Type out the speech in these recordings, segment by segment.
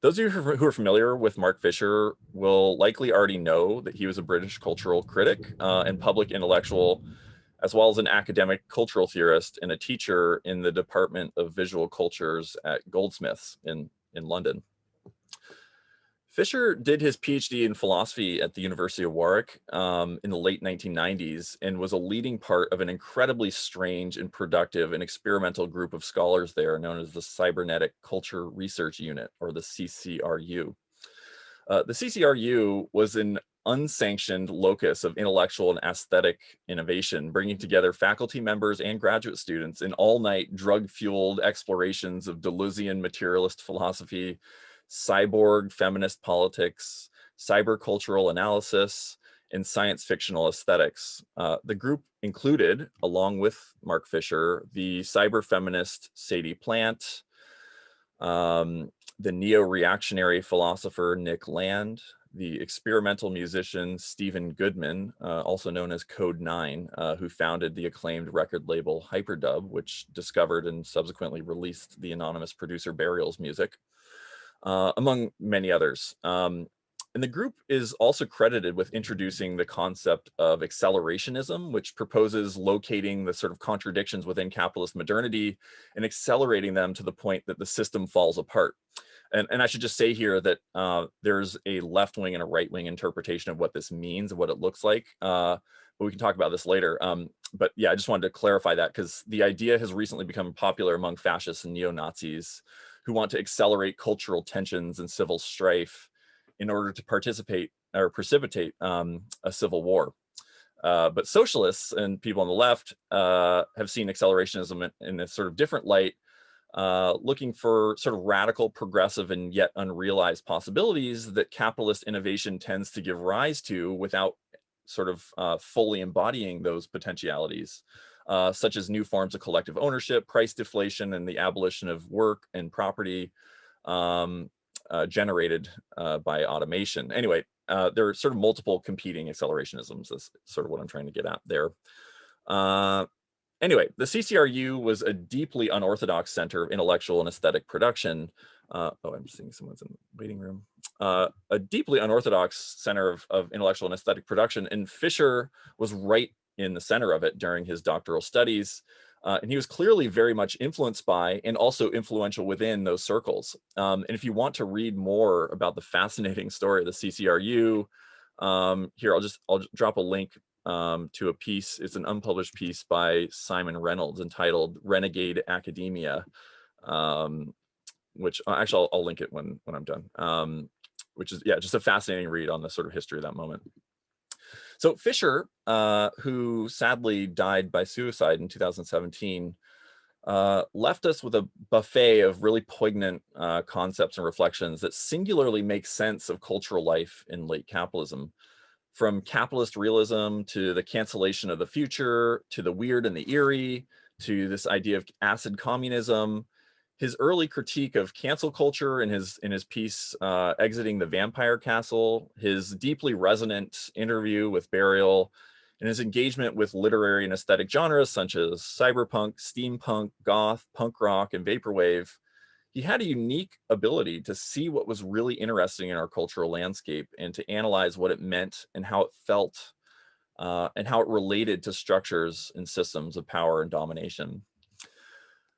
Those of you who are familiar with Mark Fisher will likely already know that he was a British cultural critic and public intellectual, as well as an academic cultural theorist and a teacher in the Department of Visual Cultures at Goldsmiths in London. Fisher did his PhD in philosophy at the University of Warwick in the late 1990s and was a leading part of an incredibly strange and productive and experimental group of scholars there known as the Cybernetic Culture Research Unit, or the CCRU. The CCRU was an unsanctioned locus of intellectual and aesthetic innovation, bringing together faculty members and graduate students in all-night drug-fueled explorations of Deleuzian materialist philosophy, cyborg feminist politics, cybercultural analysis, and science fictional aesthetics. The group included, along with Mark Fisher, the cyber feminist Sadie Plant, the neo-reactionary philosopher Nick Land, the experimental musician Stephen Goodman, also known as Code 9, who founded the acclaimed record label Hyperdub, which discovered and subsequently released the anonymous producer Burial's music, among many others. And the group is also credited with introducing the concept of accelerationism, which proposes locating the sort of contradictions within capitalist modernity and accelerating them to the point that the system falls apart. And I should just say here that there's a left-wing and a right-wing interpretation of what this means and what it looks like. But we can talk about this later. But yeah, I just wanted to clarify that because the idea has recently become popular among fascists and neo-Nazis who want to accelerate cultural tensions and civil strife in order to participate or precipitate a civil war. But socialists and people on the left have seen accelerationism in a sort of different light, looking for sort of radical, progressive, and yet unrealized possibilities that capitalist innovation tends to give rise to without sort of fully embodying those potentialities, such as new forms of collective ownership, price deflation, and the abolition of work and property generated by automation. Anyway, there are sort of multiple competing accelerationisms. That's sort of what I'm trying to get at there. Anyway, the CCRU was a deeply unorthodox center of intellectual and aesthetic production. Oh, I'm seeing someone's in the waiting room. A deeply unorthodox center of intellectual and aesthetic production, and Fisher was right in the center of it during his doctoral studies. And he was clearly very much influenced by and also influential within those circles. And if you want to read more about the fascinating story of the CCRU, here, I'll drop a link to a piece. It's an unpublished piece by Simon Reynolds entitled Renegade Academia, which actually I'll link it when I'm done, which is, yeah, just a fascinating read on the sort of history of that moment. So Fisher, who sadly died by suicide in 2017, left us with a buffet of really poignant concepts and reflections that singularly make sense of cultural life in late capitalism. From capitalist realism to the cancellation of the future, to the weird and the eerie, to this idea of acid communism, his early critique of cancel culture in his piece Exiting the Vampire Castle, his deeply resonant interview with Burial, and his engagement with literary and aesthetic genres such as cyberpunk, steampunk, goth, punk rock, and vaporwave, he had a unique ability to see what was really interesting in our cultural landscape and to analyze what it meant and how it felt and how it related to structures and systems of power and domination.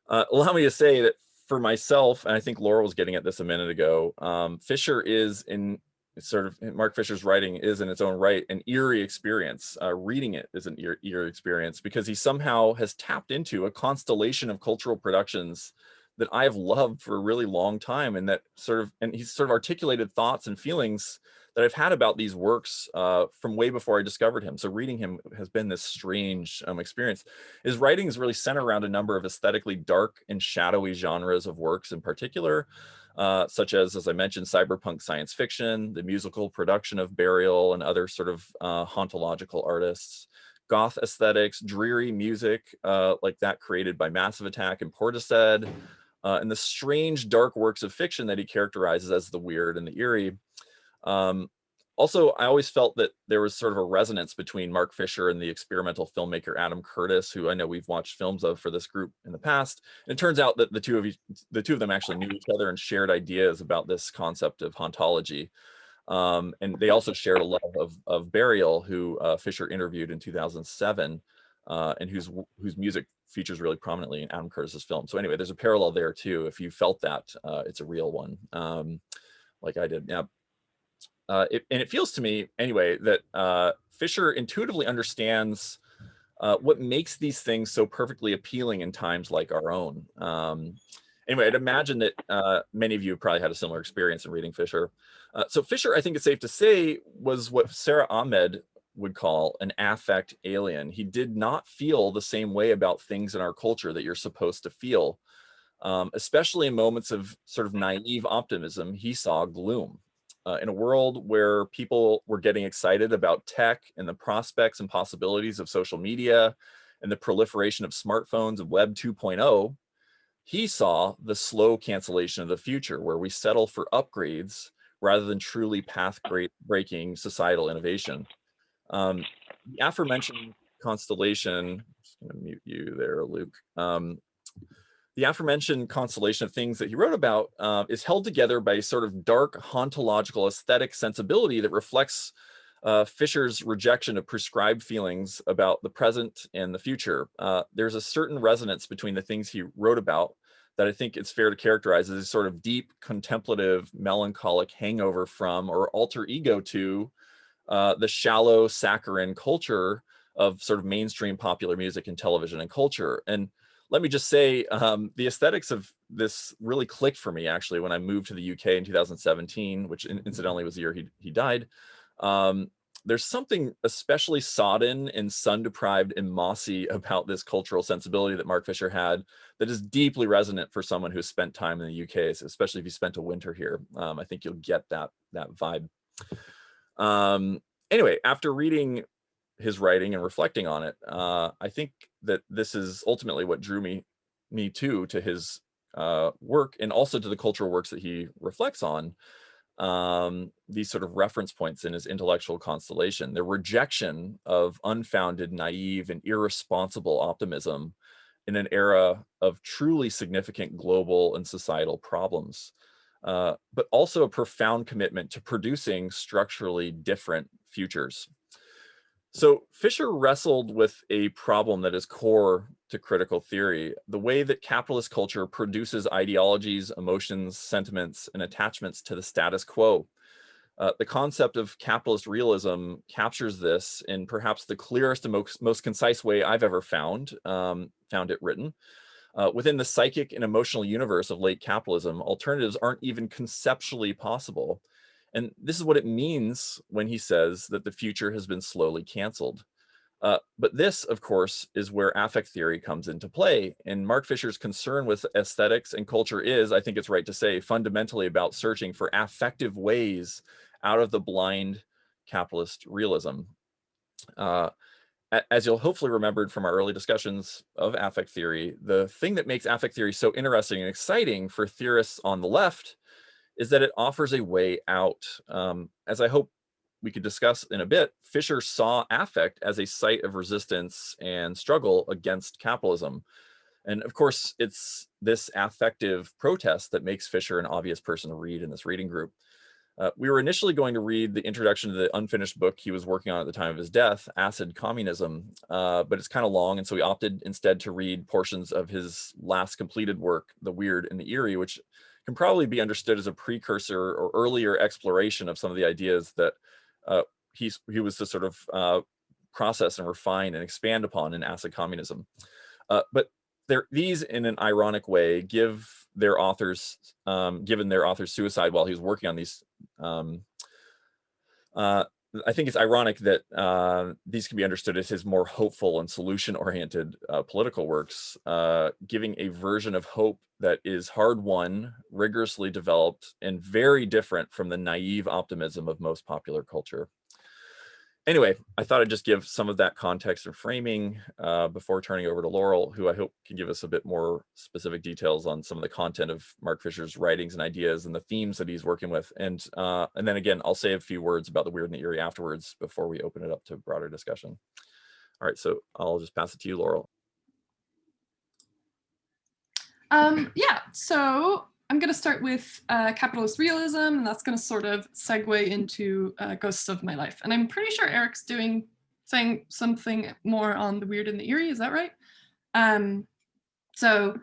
Allow me to say that for myself, and I think Laurel was getting at this a minute ago, Fisher is in sort of, Mark Fisher's writing is in its own right an eerie experience. Reading it is an eerie experience because he somehow has tapped into a constellation of cultural productions that I've loved for a really long time, and that and he's sort of articulated thoughts and feelings that I've had about these works from way before I discovered him. So reading him has been this strange experience. His writings really center around a number of aesthetically dark and shadowy genres of works in particular, such as I mentioned, cyberpunk science fiction, the musical production of Burial and other sort of hauntological artists, goth aesthetics, dreary music like that created by Massive Attack and Portishead, and the strange dark works of fiction that he characterizes as the weird and the eerie. Also, I always felt that there was sort of a resonance between Mark Fisher and the experimental filmmaker Adam Curtis, who I know we've watched films of for this group in the past. And it turns out that the two of them actually knew each other and shared ideas about this concept of hauntology. And they also shared a love of Burial, who Fisher interviewed in 2007, and whose music features really prominently in Adam Curtis's film. So anyway, there's a parallel there too. If you felt that, it's a real one, like I did. Yeah. And it feels to me anyway that Fisher intuitively understands what makes these things so perfectly appealing in times like our own. Anyway, I'd imagine that many of you have probably had a similar experience in reading Fisher. So Fisher, I think it's safe to say, was what Sarah Ahmed would call an affect alien. He did not feel the same way about things in our culture that you're supposed to feel. Especially in moments of sort of naive optimism, he saw gloom. In a world where people were getting excited about tech and the prospects and possibilities of social media and the proliferation of smartphones and Web 2.0, he saw the slow cancellation of the future, where we settle for upgrades rather than truly path-breaking societal innovation. The aforementioned constellation, I'm just going to mute you there, Luke. The aforementioned constellation of things that he wrote about is held together by a sort of dark hauntological aesthetic sensibility that reflects Fisher's rejection of prescribed feelings about the present and the future. There's a certain resonance between the things he wrote about that I think it's fair to characterize as a sort of deep, contemplative, melancholic hangover from or alter ego to the shallow, saccharine culture of sort of mainstream popular music and television and culture. And let me just say, the aesthetics of this really clicked for me, actually, when I moved to the UK in 2017, which incidentally was the year he died. There's something especially sodden and sun-deprived and mossy about this cultural sensibility that Mark Fisher had that is deeply resonant for someone who's spent time in the UK, especially if you spent a winter here. I think you'll get that vibe. Anyway, after reading his writing and reflecting on it, I think that this is ultimately what drew me to his work, and also to the cultural works that he reflects on, these sort of reference points in his intellectual constellation, the rejection of unfounded, naive, and irresponsible optimism in an era of truly significant global and societal problems, but also a profound commitment to producing structurally different futures. So Fisher wrestled with a problem that is core to critical theory: the way that capitalist culture produces ideologies, emotions, sentiments, and attachments to the status quo. The concept of capitalist realism captures this in perhaps the clearest and most concise way I've ever found it written. Within the psychic and emotional universe of late capitalism, alternatives aren't even conceptually possible. And this is what it means when he says that the future has been slowly canceled. But this, of course, is where affect theory comes into play. And Mark Fisher's concern with aesthetics and culture is, I think it's right to say, fundamentally about searching for affective ways out of the blind capitalist realism. As you'll hopefully remembered from our early discussions of affect theory, the thing that makes affect theory so interesting and exciting for theorists on the left is that it offers a way out. As I hope we could discuss in a bit, Fisher saw affect as a site of resistance and struggle against capitalism. And of course, it's this affective protest that makes Fisher an obvious person to read in this reading group. We were initially going to read the introduction to the unfinished book he was working on at the time of his death, Acid Communism, but it's kind of long, and so we opted instead to read portions of his last completed work, The Weird and the Eerie, which can probably be understood as a precursor or earlier exploration of some of the ideas that he was to sort of process and refine and expand upon in Acid Communism. But these, in an ironic way, given their author's suicide while he was working on these, I think it's ironic that these can be understood as his more hopeful and solution-oriented political works, giving a version of hope that is hard-won, rigorously developed, and very different from the naive optimism of most popular culture. Anyway, I thought I'd just give some of that context and framing before turning over to Laurel, who I hope can give us a bit more specific details on some of the content of Mark Fisher's writings and ideas and the themes that he's working with. And then again, I'll say a few words about the weird and the eerie afterwards before we open it up to broader discussion. All right, so I'll just pass it to you, Laurel. Yeah, so I'm going to start with capitalist realism, and that's going to sort of segue into Ghosts of My Life. And I'm pretty sure Eric's saying something more on the weird and the eerie. Is that right? So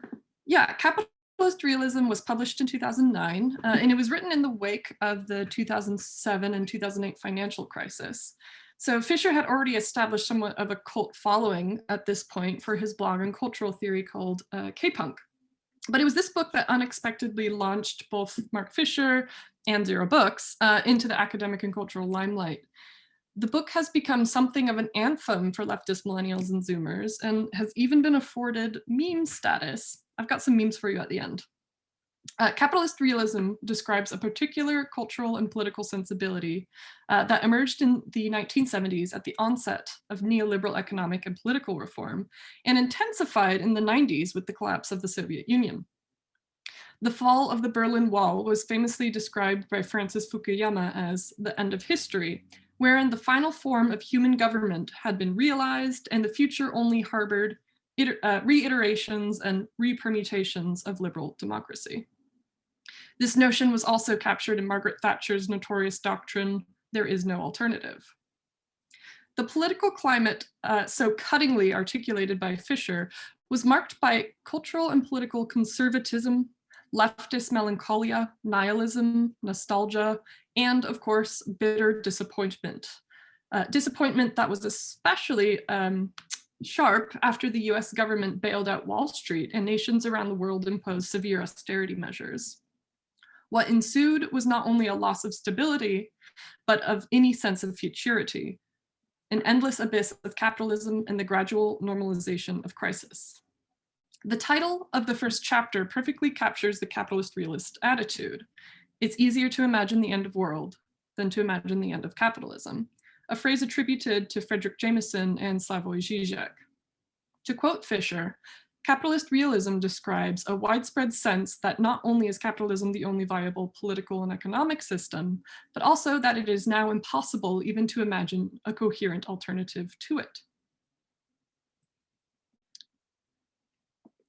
yeah, capitalist realism was published in 2009, and it was written in the wake of the 2007 and 2008 financial crisis. So Fisher had already established somewhat of a cult following at this point for his blog on cultural theory called K-Punk. But it was this book that unexpectedly launched both Mark Fisher and Zero Books into the academic and cultural limelight. The book has become something of an anthem for leftist millennials and Zoomers, and has even been afforded meme status. I've got some memes for you at the end. Capitalist realism describes a particular cultural and political sensibility that emerged in the 1970s at the onset of neoliberal economic and political reform, and intensified in the 90s with the collapse of the Soviet Union. The fall of the Berlin Wall was famously described by Francis Fukuyama as the end of history, wherein the final form of human government had been realized and the future only harbored reiterations and repermutations of liberal democracy. This notion was also captured in Margaret Thatcher's notorious doctrine, "There is no alternative." The political climate, so cuttingly articulated by Fisher, was marked by cultural and political conservatism, leftist melancholia, nihilism, nostalgia, and of course, bitter disappointment. Disappointment that was especially sharp after the US government bailed out Wall Street and nations around the world imposed severe austerity measures. What ensued was not only a loss of stability, but of any sense of futurity, an endless abyss of capitalism and the gradual normalization of crisis. The title of the first chapter perfectly captures the capitalist realist attitude. It's easier to imagine the end of world than to imagine the end of capitalism, a phrase attributed to Frederick Jameson and Slavoj Žižek. To quote Fisher, capitalist realism describes a widespread sense that not only is capitalism the only viable political and economic system, but also that it is now impossible even to imagine a coherent alternative to it.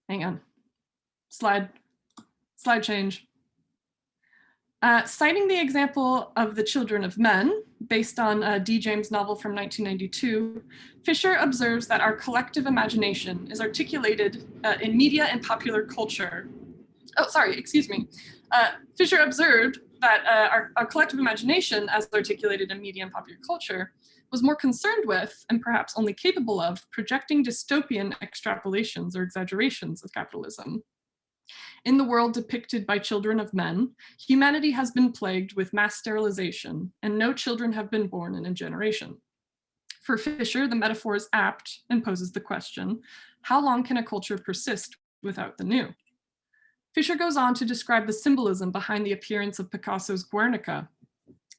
Hang on, slide change. Citing the example of The Children of Men, based on D. James' novel from 1992, Fisher observes that our collective imagination is articulated in media and popular culture. Fisher observed that our collective imagination, as articulated in media and popular culture, was more concerned with, and perhaps only capable of, projecting dystopian extrapolations or exaggerations of capitalism. In the world depicted by Children of Men, humanity has been plagued with mass sterilization, and no children have been born in a generation. For Fisher, the metaphor is apt and poses the question, how long can a culture persist without the new? Fisher goes on to describe the symbolism behind the appearance of Picasso's Guernica,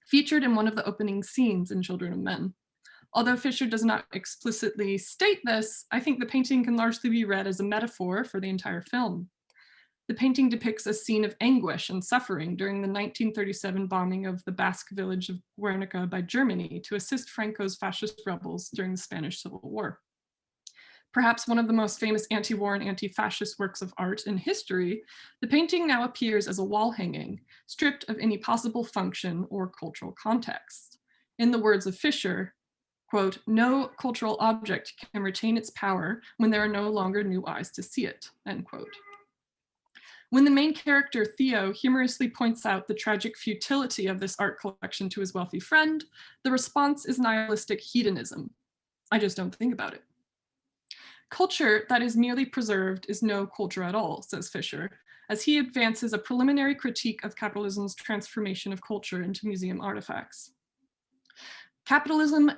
featured in one of the opening scenes in Children of Men. Although Fisher does not explicitly state this, I think the painting can largely be read as a metaphor for the entire film. The painting depicts a scene of anguish and suffering during the 1937 bombing of the Basque village of Guernica by Germany to assist Franco's fascist rebels during the Spanish Civil War. Perhaps one of the most famous anti-war and anti-fascist works of art in history, the painting now appears as a wall hanging, stripped of any possible function or cultural context. In the words of Fisher, quote, "No cultural object can retain its power when there are no longer new eyes to see it," end quote. When the main character, Theo, humorously points out the tragic futility of this art collection to his wealthy friend, the response is nihilistic hedonism. I just don't think about it. Culture that is merely preserved is no culture at all, says Fisher, as he advances a preliminary critique of capitalism's transformation of culture into museum artifacts. Capitalism,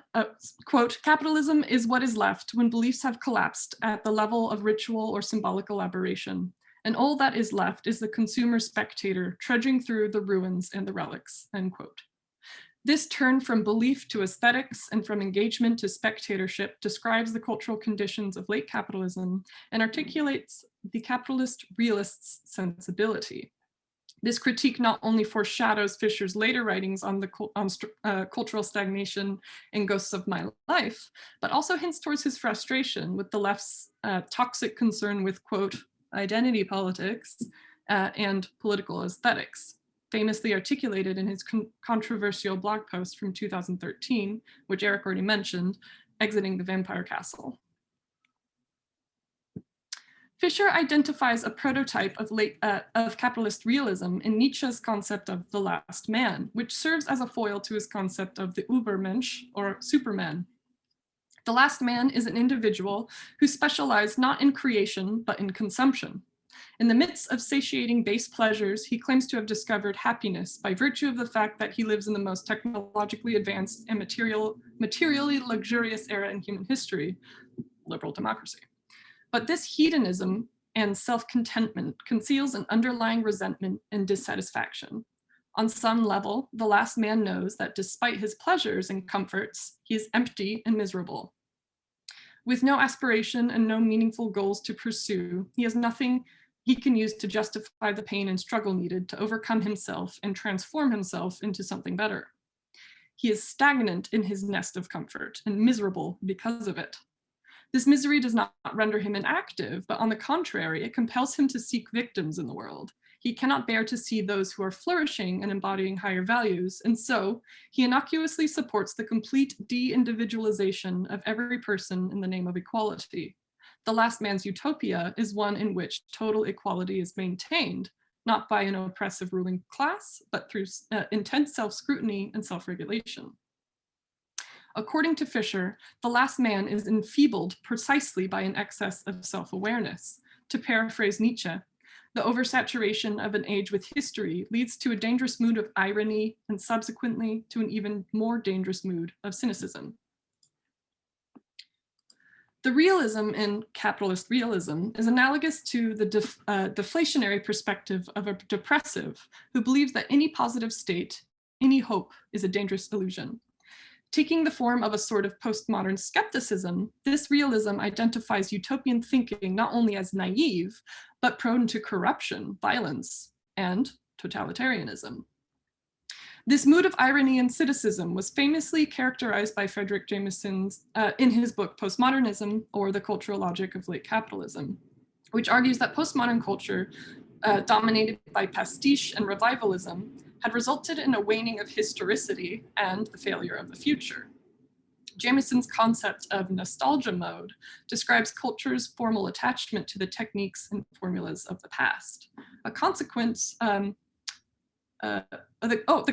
quote, "Capitalism is what is left when beliefs have collapsed at the level of ritual or symbolic elaboration, and all that is left is the consumer spectator trudging through the ruins and the relics," end quote. This turn from belief to aesthetics and from engagement to spectatorship describes the cultural conditions of late capitalism and articulates the capitalist realist's sensibility. This critique not only foreshadows Fisher's later writings on cultural stagnation in Ghosts of My Life, but also hints towards his frustration with the left's toxic concern with, quote, identity politics and political aesthetics, famously articulated in his controversial blog post from 2013, which Eric already mentioned, Exiting the Vampire Castle. Fisher identifies a prototype of capitalist realism in Nietzsche's concept of the last man, which serves as a foil to his concept of the Übermensch, or Superman. The last man is an individual who specialized not in creation, but in consumption. In the midst of satiating base pleasures, he claims to have discovered happiness by virtue of the fact that he lives in the most technologically advanced and materially luxurious era in human history, liberal democracy. But this hedonism and self-contentment conceals an underlying resentment and dissatisfaction. On some level, the last man knows that despite his pleasures and comforts, he is empty and miserable. With no aspiration and no meaningful goals to pursue, he has nothing he can use to justify the pain and struggle needed to overcome himself and transform himself into something better. He is stagnant in his nest of comfort and miserable because of it. This misery does not render him inactive, but on the contrary, it compels him to seek victims in the world. He cannot bear to see those who are flourishing and embodying higher values, and so he innocuously supports the complete de-individualization of every person in the name of equality. The last man's utopia is one in which total equality is maintained, not by an oppressive ruling class, but through intense self-scrutiny and self-regulation. According to Fisher, the last man is enfeebled precisely by an excess of self-awareness. To paraphrase Nietzsche, the oversaturation of an age with history leads to a dangerous mood of irony and subsequently to an even more dangerous mood of cynicism. The realism in capitalist realism is analogous to the deflationary perspective of a depressive who believes that any positive state, any hope, is a dangerous illusion. Taking the form of a sort of postmodern skepticism, this realism identifies utopian thinking not only as naive, but prone to corruption, violence, and totalitarianism. This mood of irony and cynicism was famously characterized by Frederick Jameson in his book Postmodernism, or The Cultural Logic of Late Capitalism, which argues that postmodern culture, dominated by pastiche and revivalism, had resulted in a waning of historicity and the failure of the future. Jameson's concept of nostalgia mode describes culture's formal attachment to the techniques and formulas of the past. A consequence, the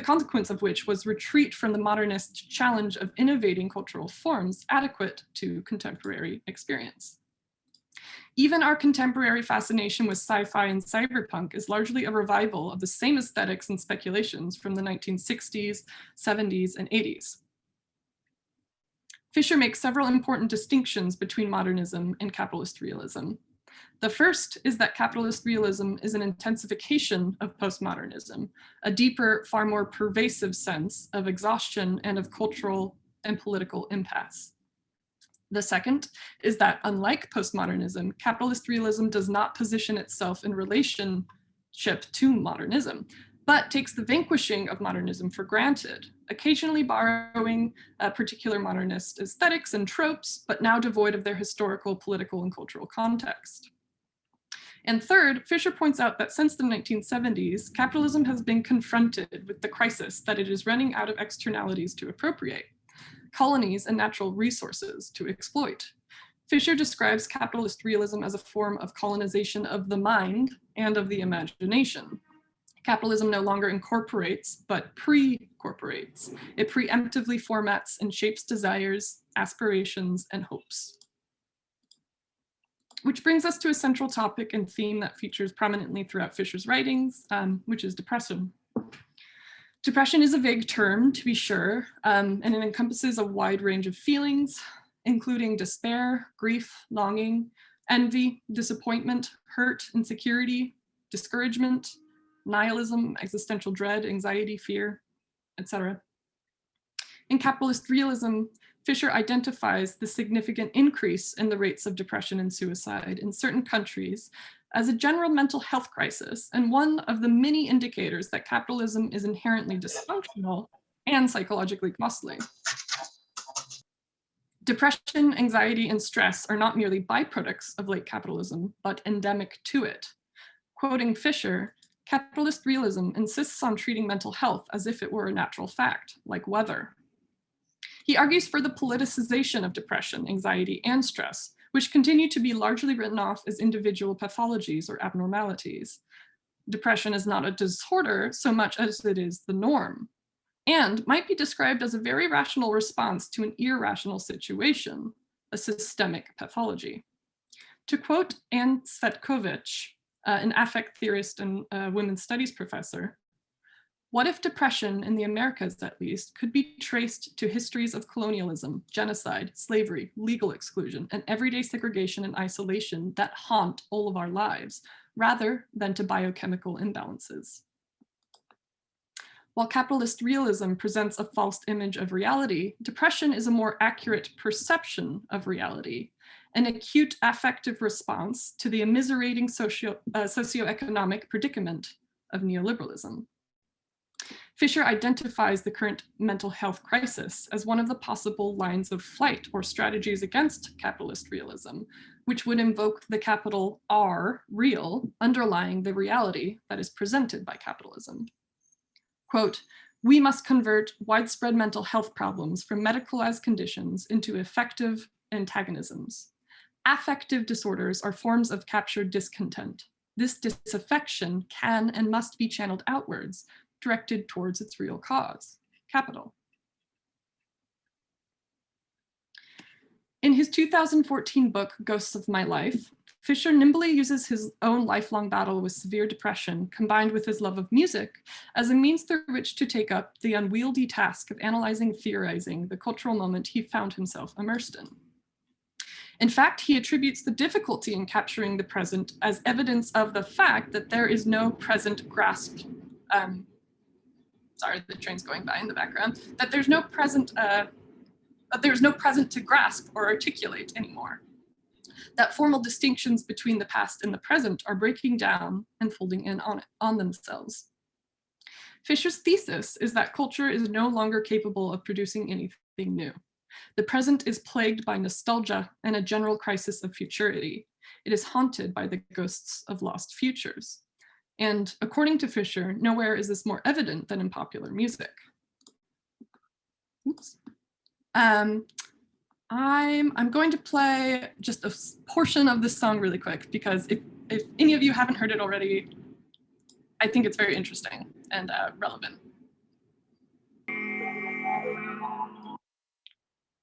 consequence of which was retreat from the modernist challenge of innovating cultural forms adequate to contemporary experience. Even our contemporary fascination with sci-fi and cyberpunk is largely a revival of the same aesthetics and speculations from the 1960s, 70s, and 80s. Fisher makes several important distinctions between modernism and capitalist realism. The first is that capitalist realism is an intensification of postmodernism, a deeper, far more pervasive sense of exhaustion and of cultural and political impasse. The second is that, unlike postmodernism, capitalist realism does not position itself in relationship to modernism, but takes the vanquishing of modernism for granted, occasionally borrowing particular modernist aesthetics and tropes, but now devoid of their historical, political, and cultural context. And third, Fisher points out that since the 1970s, capitalism has been confronted with the crisis that it is running out of externalities to appropriate, colonies and natural resources to exploit. Fisher describes capitalist realism as a form of colonization of the mind and of the imagination. Capitalism no longer incorporates, but pre-corporates. It preemptively formats and shapes desires, aspirations, and hopes. Which brings us to a central topic and theme that features prominently throughout Fisher's writings, which is depression. Depression is a vague term, to be sure, and it encompasses a wide range of feelings, including despair, grief, longing, envy, disappointment, hurt, insecurity, discouragement, nihilism, existential dread, anxiety, fear, etc. In capitalist realism, Fisher identifies the significant increase in the rates of depression and suicide in certain countries as a general mental health crisis, and one of the many indicators that capitalism is inherently dysfunctional and psychologically costly. Depression, anxiety, and stress are not merely byproducts of late capitalism, but endemic to it. Quoting Fisher, capitalist realism insists on treating mental health as if it were a natural fact, like weather. He argues for the politicization of depression, anxiety, and stress, which continue to be largely written off as individual pathologies or abnormalities. Depression is not a disorder so much as it is the norm, and might be described as a very rational response to an irrational situation, a systemic pathology. To quote Anne Cvetkovich, an affect theorist and women's studies professor, what if depression, in the Americas at least, could be traced to histories of colonialism, genocide, slavery, legal exclusion, and everyday segregation and isolation that haunt all of our lives, rather than to biochemical imbalances? While capitalist realism presents a false image of reality, depression is a more accurate perception of reality, an acute affective response to the immiserating socioeconomic predicament of neoliberalism. Fisher identifies the current mental health crisis as one of the possible lines of flight or strategies against capitalist realism, which would invoke the capital R, real, underlying the reality that is presented by capitalism. Quote, we must convert widespread mental health problems from medicalized conditions into effective antagonisms. Affective disorders are forms of captured discontent. This disaffection can and must be channeled outwards, directed towards its real cause, capital. In his 2014 book, Ghosts of My Life, Fisher nimbly uses his own lifelong battle with severe depression, combined with his love of music, as a means through which to take up the unwieldy task of analyzing, theorizing the cultural moment he found himself immersed in. In fact, he attributes the difficulty in capturing the present as evidence of the fact that there is no present grasp. Sorry, the train's going by in the background. That there's no present to grasp or articulate anymore. That formal distinctions between the past and the present are breaking down and folding in on themselves. Fisher's thesis is that culture is no longer capable of producing anything new. The present is plagued by nostalgia and a general crisis of futurity. It is haunted by the ghosts of lost futures. And according to Fisher, nowhere is this more evident than in popular music. Oops. I'm going to play just a portion of this song really quick, because if any of you haven't heard it already, I think it's very interesting and relevant.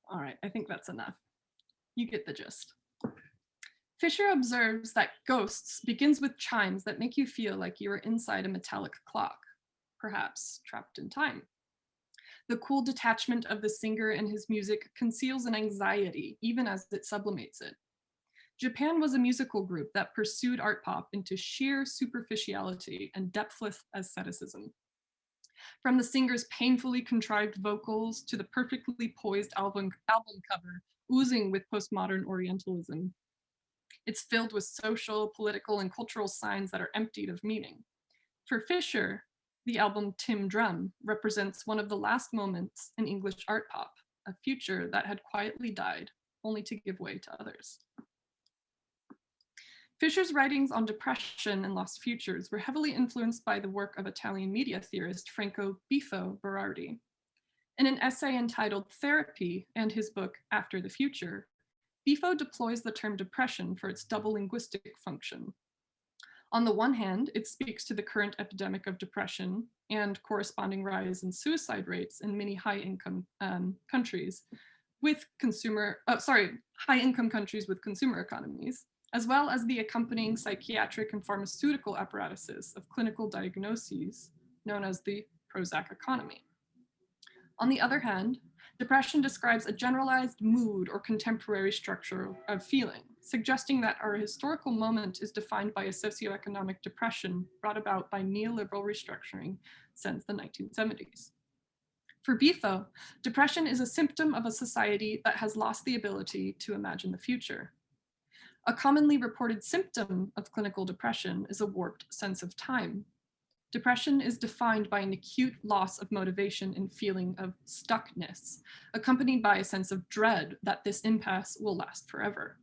All right, I think that's enough. You get the gist. Fisher observes that Ghosts begins with chimes that make you feel like you are inside a metallic clock, perhaps trapped in time. The cool detachment of the singer and his music conceals an anxiety, even as it sublimates it. Japan was a musical group that pursued art pop into sheer superficiality and depthless asceticism. From the singer's painfully contrived vocals to the perfectly poised album cover oozing with postmodern Orientalism, it's filled with social, political, and cultural signs that are emptied of meaning. For Fisher, the album Tim Drum represents one of the last moments in English art pop, a future that had quietly died, only to give way to others. Fisher's writings on depression and lost futures were heavily influenced by the work of Italian media theorist Franco Bifo Berardi. In an essay entitled Therapy and his book After the Future, Bifo deploys the term depression for its double linguistic function. On the one hand, it speaks to the current epidemic of depression and corresponding rise in suicide rates in many high-income countries with high-income countries with consumer economies, as well as the accompanying psychiatric and pharmaceutical apparatuses of clinical diagnoses known as the Prozac economy. On the other hand, depression describes a generalized mood or contemporary structure of feeling, suggesting that our historical moment is defined by a socioeconomic depression brought about by neoliberal restructuring since the 1970s. For Bifo, depression is a symptom of a society that has lost the ability to imagine the future. A commonly reported symptom of clinical depression is a warped sense of time. Depression is defined by an acute loss of motivation and feeling of stuckness, accompanied by a sense of dread that this impasse will last forever.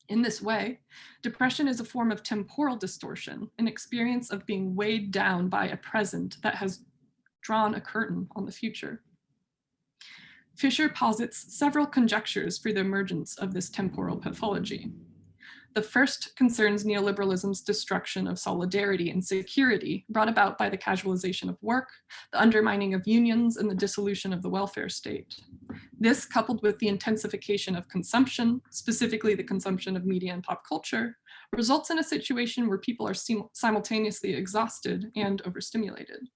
In this way, depression is a form of temporal distortion, an experience of being weighed down by a present that has drawn a curtain on the future. Fisher posits several conjectures for the emergence of this temporal pathology. The first concerns neoliberalism's destruction of solidarity and security brought about by the casualization of work, the undermining of unions, and the dissolution of the welfare state. This, coupled with the intensification of consumption, specifically the consumption of media and pop culture, results in a situation where people are simultaneously exhausted and overstimulated.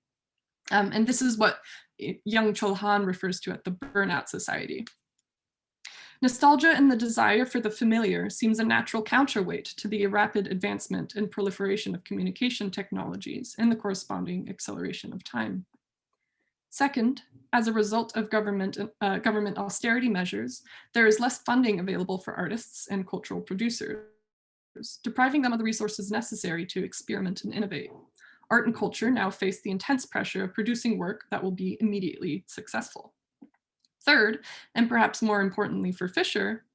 And this is what Young Chul Han refers to as the burnout society. Nostalgia and the desire for the familiar seems a natural counterweight to the rapid advancement and proliferation of communication technologies and the corresponding acceleration of time. Second, as a result of government austerity measures, there is less funding available for artists and cultural producers, depriving them of the resources necessary to experiment and innovate. Art and culture now face the intense pressure of producing work that will be immediately successful. Third, and perhaps more importantly for Fisher,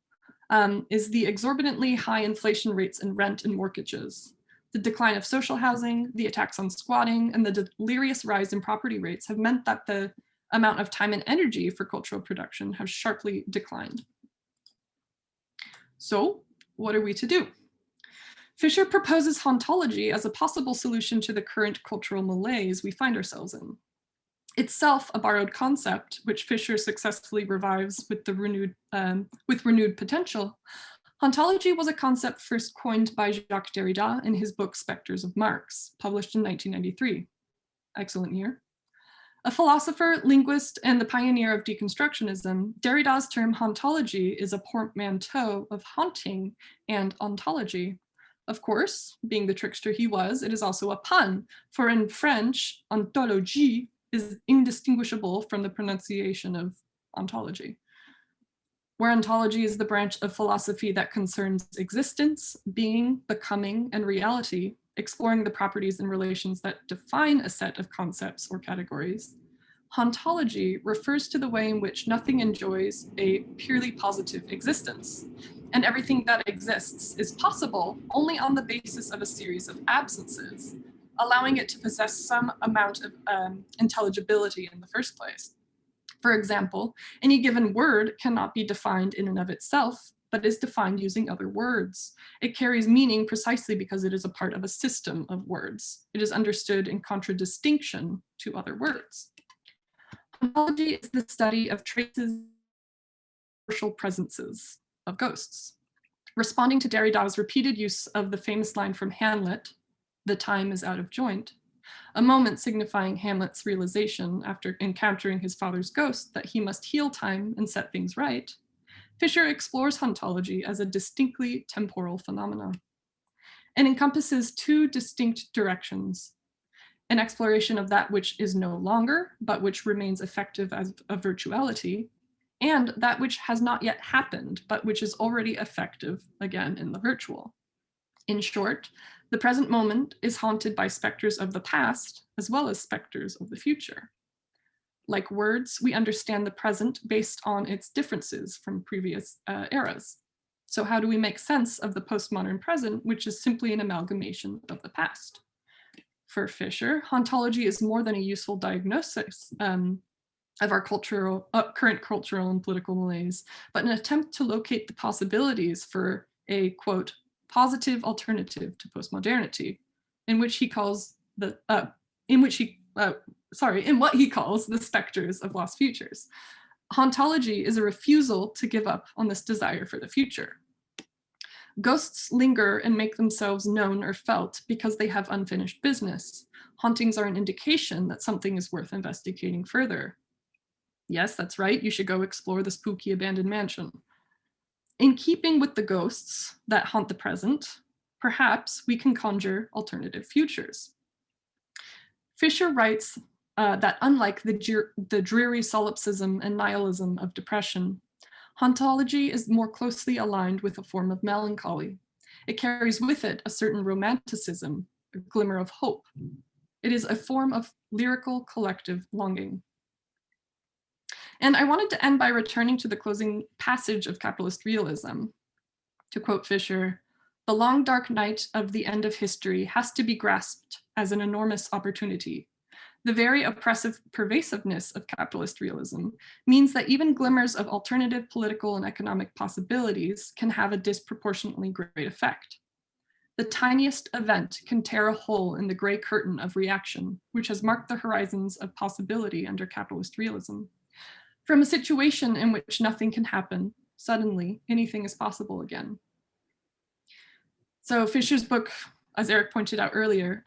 is the exorbitantly high inflation rates in rent and mortgages. The decline of social housing, the attacks on squatting, and the delirious rise in property rates have meant that the amount of time and energy for cultural production have sharply declined. So, what are we to do? Fisher proposes hauntology as a possible solution to the current cultural malaise we find ourselves in. Itself a borrowed concept, which Fisher successfully revives with renewed potential, hauntology was a concept first coined by Jacques Derrida in his book Spectres of Marx, published in 1993. Excellent year. A philosopher, linguist, and the pioneer of deconstructionism, Derrida's term hauntology is a portmanteau of haunting and ontology. Of course, being the trickster he was, it is also a pun, for in French, ontologie is indistinguishable from the pronunciation of ontology, where ontology is the branch of philosophy that concerns existence, being, becoming, and reality, exploring the properties and relations that define a set of concepts or categories. Hauntology refers to the way in which nothing enjoys a purely positive existence, and everything that exists is possible only on the basis of a series of absences, allowing it to possess some amount of intelligibility in the first place. For example, any given word cannot be defined in and of itself, but is defined using other words. It carries meaning precisely because it is a part of a system of words. It is understood in contradistinction to other words. Ontology is the study of traces, partial presences of ghosts. Responding to Derrida's repeated use of the famous line from Hamlet, "The time is out of joint," a moment signifying Hamlet's realization after encountering his father's ghost that he must heal time and set things right, Fisher explores hauntology as a distinctly temporal phenomenon and encompasses two distinct directions: an exploration of that which is no longer, but which remains effective as a virtuality, and that which has not yet happened, but which is already effective again in the virtual. In short, the present moment is haunted by specters of the past, as well as specters of the future. Like words, we understand the present based on its differences from previous eras. So how do we make sense of the postmodern present, which is simply an amalgamation of the past? For Fisher, hauntology is more than a useful diagnosis of our current cultural and political malaise, but an attempt to locate the possibilities for a, quote, positive alternative to postmodernity, in what he calls the specters of lost futures. Hauntology is a refusal to give up on this desire for the future. Ghosts linger and make themselves known or felt because they have unfinished business. Hauntings are an indication that something is worth investigating further. Yes, that's right, you should go explore the spooky abandoned mansion. In keeping with the ghosts that haunt the present, perhaps we can conjure alternative futures. Fisher writes that unlike the dreary solipsism and nihilism of depression, hauntology is more closely aligned with a form of melancholy. It carries with it a certain romanticism, a glimmer of hope. It is a form of lyrical collective longing. And I wanted to end by returning to the closing passage of capitalist realism. To quote Fisher, "The long dark night of the end of history has to be grasped as an enormous opportunity. The very oppressive pervasiveness of capitalist realism means that even glimmers of alternative political and economic possibilities can have a disproportionately great effect. The tiniest event can tear a hole in the gray curtain of reaction, which has marked the horizons of possibility under capitalist realism. From a situation in which nothing can happen, suddenly anything is possible again." So Fisher's book, as Eric pointed out earlier,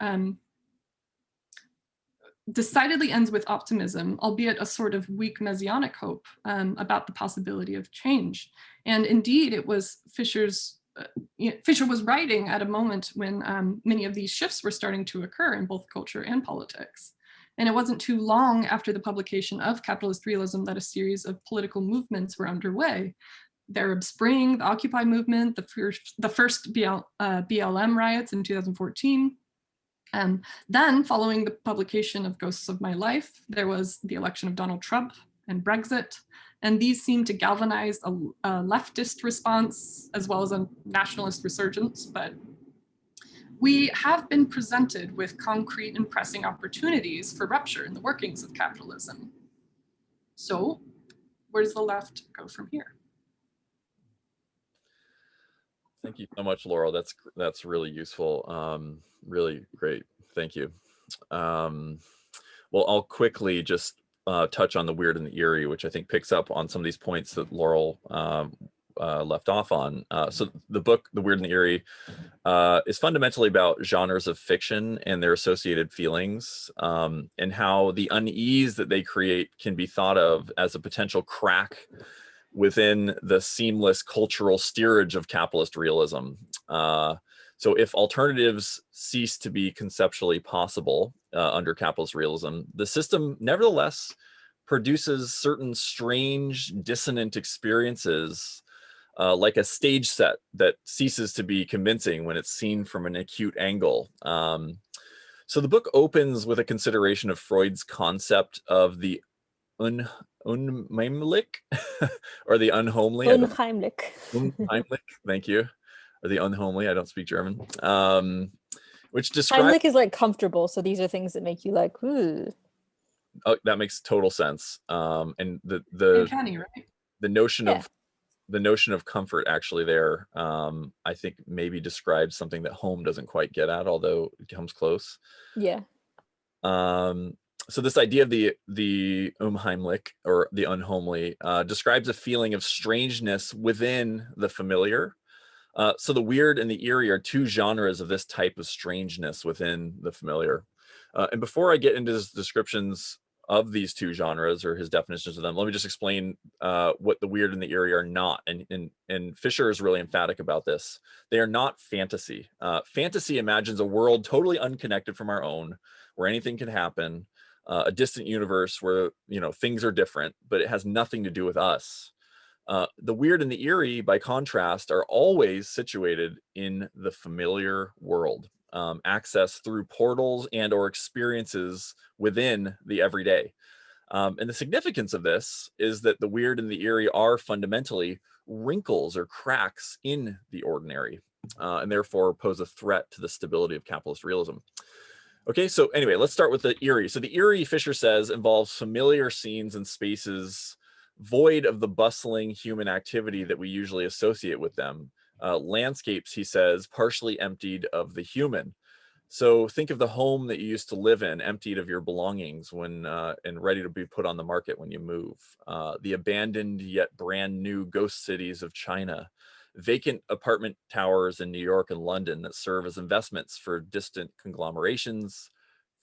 decidedly ends with optimism, albeit a sort of weak messianic hope about the possibility of change. And indeed, it was Fisher was writing at a moment when many of these shifts were starting to occur in both culture and politics. And it wasn't too long after the publication of Capitalist Realism that a series of political movements were underway. The Arab Spring, the Occupy movement, the first BLM riots in 2014. Then, following the publication of Ghosts of My Life, there was the election of Donald Trump and Brexit. And these seemed to galvanize a leftist response as well as a nationalist resurgence. But we have been presented with concrete and pressing opportunities for rupture in the workings of capitalism. So where does the left go from here? Thank you so much, Laurel. That's really useful. Really great. Thank you. Well, I'll quickly just touch on the weird and the eerie, which I think picks up on some of these points that Laurel left off on. So the book, The Weird and the Eerie, is fundamentally about genres of fiction and their associated feelings, and how the unease that they create can be thought of as a potential crack within the seamless cultural steerage of capitalist realism. So if alternatives cease to be conceptually possible under capitalist realism, the system nevertheless produces certain strange, dissonant experiences, like a stage set that ceases to be convincing when it's seen from an acute angle. So the book opens with a consideration of Freud's concept of the unheimlich, or the unhomely. Unheimlich. Unheimlich, thank you. Or the unhomely, I don't speak German. Which describes... Heimlich is like comfortable, so these are things that make you like, ooh. Oh, that makes total sense. And the Uncanny, right? the notion of comfort actually there, I think maybe describes something that Home doesn't quite get at, although it comes close. Yeah. So this idea of the unheimlich, or the unhomely, describes a feeling of strangeness within the familiar. So the weird and the eerie are two genres of this type of strangeness within the familiar. And before I get into his descriptions of these two genres, or his definitions of them, let me just explain what the weird and the eerie are not. And Fisher is really emphatic about this. They are not fantasy. Fantasy imagines a world totally unconnected from our own, where anything can happen, a distant universe where, you know, things are different, but it has nothing to do with us. The weird and the eerie, by contrast, are always situated in the familiar world, accessed through portals and or experiences within the everyday. And the significance of this is that the weird and the eerie are fundamentally wrinkles or cracks in the ordinary, and therefore pose a threat to the stability of capitalist realism. Okay, so anyway, let's start with the eerie. So the eerie, Fisher says, involves familiar scenes and spaces void of the bustling human activity that we usually associate with them. Landscapes, he says, partially emptied of the human. So think of the home that you used to live in, emptied of your belongings when and ready to be put on the market when you move. The abandoned yet brand new ghost cities of China. Vacant apartment towers in New York and London that serve as investments for distant conglomerations.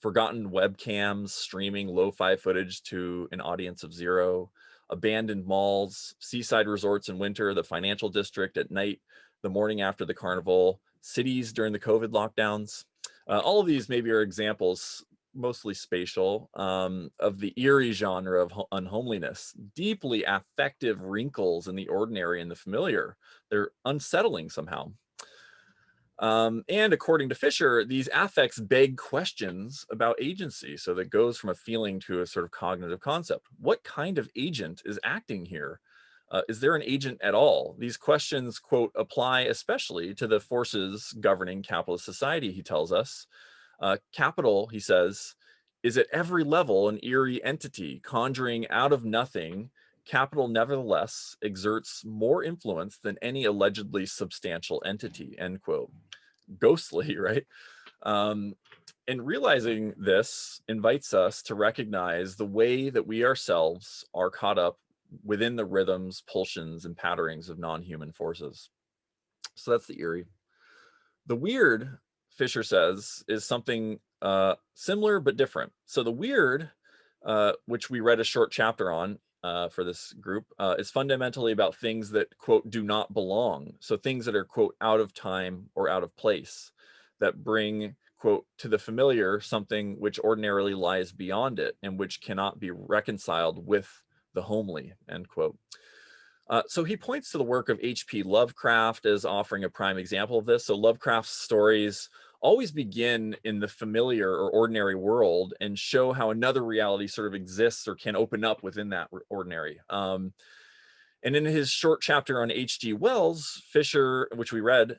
Forgotten webcams streaming lo-fi footage to an audience of zero. Abandoned malls, seaside resorts in winter, the financial district at night, the morning after the carnival, cities during the COVID lockdowns. All of these maybe are examples mostly spatial, of the eerie genre of unhomeliness, deeply affective wrinkles in the ordinary and the familiar. They're unsettling somehow. And according to Fisher, these affects beg questions about agency. So that goes from a feeling to a sort of cognitive concept. What kind of agent is acting here? Is there an agent at all? These questions, quote, apply especially to the forces governing capitalist society, he tells us. Capital, he says, is at every level an eerie entity conjuring out of nothing. Capital nevertheless exerts more influence than any allegedly substantial entity, end quote. Ghostly, right? And realizing this invites us to recognize the way that we ourselves are caught up within the rhythms, pulsions, and patterns of non-human forces. So that's the eerie. The weird, Fisher says, is something similar but different. So the weird, which we read a short chapter on for this group, is fundamentally about things that, quote, do not belong. So things that are, quote, out of time or out of place, that bring, quote, to the familiar something which ordinarily lies beyond it and which cannot be reconciled with the homely, end quote. So he points to the work of H.P. Lovecraft as offering a prime example of this. So Lovecraft's stories always begin in the familiar or ordinary world and show how another reality sort of exists or can open up within that ordinary. And in his short chapter on H.G. Wells, Fisher, which we read,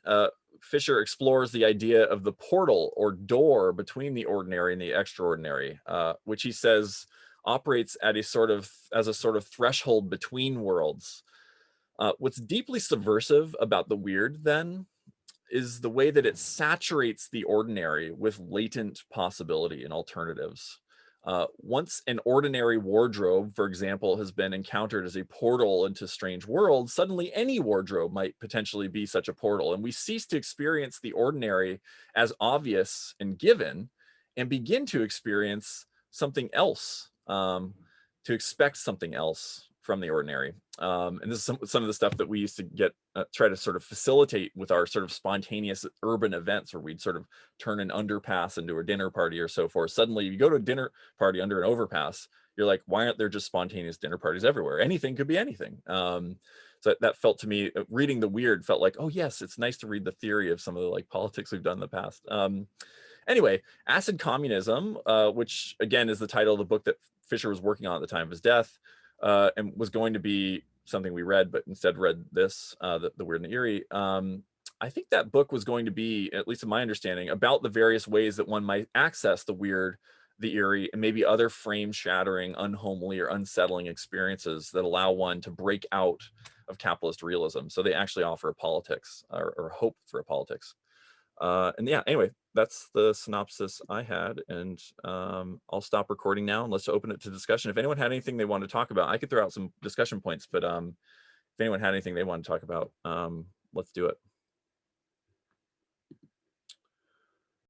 Fisher explores the idea of the portal or door between the ordinary and the extraordinary, which he says operates at as a sort of threshold between worlds. What's deeply subversive about the weird, then, is the way that it saturates the ordinary with latent possibility and alternatives. Once an ordinary wardrobe, for example, has been encountered as a portal into strange worlds, suddenly any wardrobe might potentially be such a portal. And we cease to experience the ordinary as obvious and given and begin to experience something else, to expect something else from the ordinary. And this is some of the stuff that we used to get, try to sort of facilitate with our sort of spontaneous urban events where we'd sort of turn an underpass into a dinner party or so forth. Suddenly you go to a dinner party under an overpass, you're like, why aren't there just spontaneous dinner parties everywhere? Anything could be anything. So that felt to me, reading The Weird felt like, oh yes, it's nice to read the theory of some of the like politics we've done in the past. Anyway, Acid Communism, which again is the title of the book that Fisher was working on at the time of his death, and was going to be something we read, but instead read this, the Weird and the Eerie. I think that book was going to be, at least in my understanding, about the various ways that one might access the weird, the eerie, and maybe other frame-shattering, unhomely, or unsettling experiences that allow one to break out of capitalist realism. So they actually offer a politics, or hope for a politics. And yeah, anyway, that's the synopsis I had, and I'll stop recording now and let's open it to discussion. If anyone had anything they want to talk about, I could throw out some discussion points, but if anyone had anything they want to talk about, let's do it.